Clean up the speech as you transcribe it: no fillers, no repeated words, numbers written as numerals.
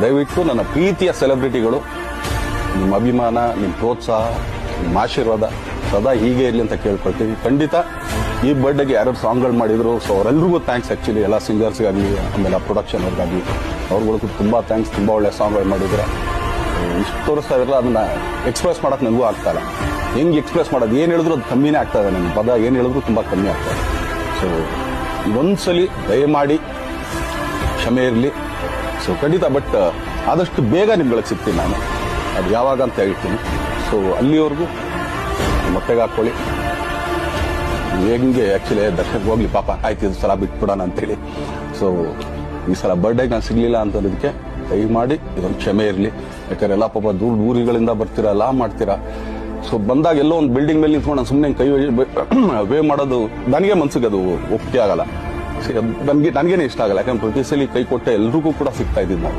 ದಯವಿಟ್ಟು ನನ್ನ ಪ್ರೀತಿಯ ಸೆಲೆಬ್ರಿಟಿಗಳು ನಿಮ್ಮ ಅಭಿಮಾನ, ನಿಮ್ಮ ಪ್ರೋತ್ಸಾಹ, ನಿಮ್ಮ ಆಶೀರ್ವಾದ ಸದಾ ಹೀಗೆ ಇರಲಿ ಅಂತ ಕೇಳ್ಕೊಳ್ತೀವಿ. ಖಂಡಿತ ಈ ಬರ್ಡೇಗೆ ಯಾರ್ಯಾರು ಸಾಂಗ್ಗಳು ಮಾಡಿದ್ರು, ಸೊ ಅವರೆಲ್ಲರಿಗೂ ಥ್ಯಾಂಕ್ಸ್. ಆ್ಯಕ್ಚುಲಿ ಎಲ್ಲ ಸಿಂಗರ್ಸ್ಗಾಗಲಿ, ಆಮೇಲೆ ಪ್ರೊಡಕ್ಷನ್ ಅವ್ರಿಗಾಗಲಿ, ಅವ್ರುಗಳಿಗೂ ತುಂಬ ಥ್ಯಾಂಕ್ಸ್. ತುಂಬ ಒಳ್ಳೆ ಸಾಂಗ್ಗಳು ಮಾಡಿದ್ರೆ ಇಷ್ಟು ತೋರಿಸ್ತಾ ಇರಲ್ಲ, ಅದನ್ನ ಎಕ್ಸ್ಪ್ರೆಸ್ ಮಾಡೋಕೆ ನನಗೂ ಆಗ್ತಾಯಿಲ್ಲ. ಹೆಂಗೆ ಎಕ್ಸ್ಪ್ರೆಸ್ ಮಾಡೋದು, ಏನು ಹೇಳಿದ್ರು ಅದು ಕಮ್ಮಿನೇ ಆಗ್ತದೆ. ನನ್ನ ಪದ ಏನು ಹೇಳಿದ್ರು ತುಂಬ ಕಮ್ಮಿ ಆಗ್ತದೆ. ಸೊ ಇದೊಂದ್ಸಲಿ ದಯಮಾಡಿ ಕ್ಷಮೆ ಇರಲಿ. ಸೊ ಖಂಡಿತ, ಬಟ್ ಆದಷ್ಟು ಬೇಗ ನಿಮ್ಗಳಿಗೆ ಸಿಗ್ತೀನಿ ನಾನು. ಅದು ಯಾವಾಗ ಅಂತ ಹೇಳ್ತೀನಿ. ಸೊ ಅಲ್ಲಿವರೆಗೂ ಮೊಟ್ಟೆಗೆ ಹಾಕ್ಕೊಳ್ಳಿ. ಹೆಂಗೆ ಆ್ಯಕ್ಚುಲಿ ದರ್ಶನಕ್ಕೆ ಹೋಗ್ಲಿ, ಪಾಪ ಆಯ್ತು ಇದು ಸಲ ಬಿಟ್ಬಿಡೋಣ ಅಂತೇಳಿ. ಸೊ ಈ ಸಲ ಬರ್ಡೇಗೆ ನಾನು ಸಿಗಲಿಲ್ಲ ಅಂತಂದಕ್ಕೆ ದಯಮಾಡಿ ಇದೊಂದು ಕ್ಷಮೆ ಇರಲಿ. ಯಾಕಂದ್ರೆ ಎಲ್ಲ ಪಾಪ ಊರುಗಳಿಂದ ಬರ್ತೀರಾ, ಎಲ್ಲ ಮಾಡ್ತೀರಾ. ಸೊ ಬಂದಾಗ ಎಲ್ಲೋ ಒಂದು ಬಿಲ್ಡಿಂಗ್ ಮೇಲೆ ನಿಂತ್ಕೊಂಡು ನಾನು ಸುಮ್ಮನೆ ಕೈ ವೇ ಮಾಡೋದು ನನಗೆ ಮನ್ಸಿಗೆ ಅದು ಒಪ್ಪಿಗೆ ಆಗಲ್ಲ. ನನಗೇನೆ ಇಷ್ಟ ಆಗಲ್ಲ. ಯಾಕಂದ್ರೆ ಪ್ರತಿ ಸಲ ಕೈ ಕೊಟ್ಟೆ ಎಲ್ರಿಗೂ ಕೂಡ ಸಿಗ್ತಾ ಇದ್ದೀನಿ ನಾನು.